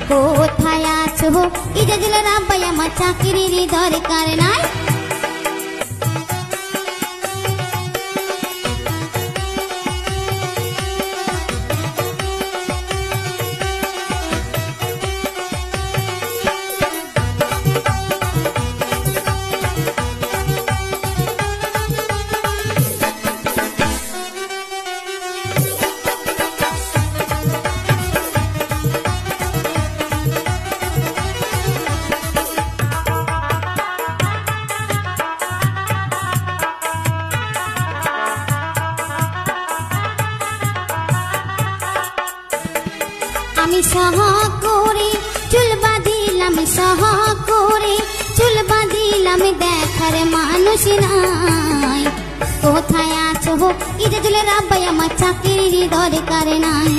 কোথায় আছো ইজাজুল রাব্বাই আমার চাকরির দরকার নাই। আমি সহ করে চুল বাঁধিলাম, সহ করে চুল বাঁধিলাম, দেখার মানুষ নাই। কোথায় আছো ইজাজুল রাব্বাই আমার চাকরির দরকার নাই।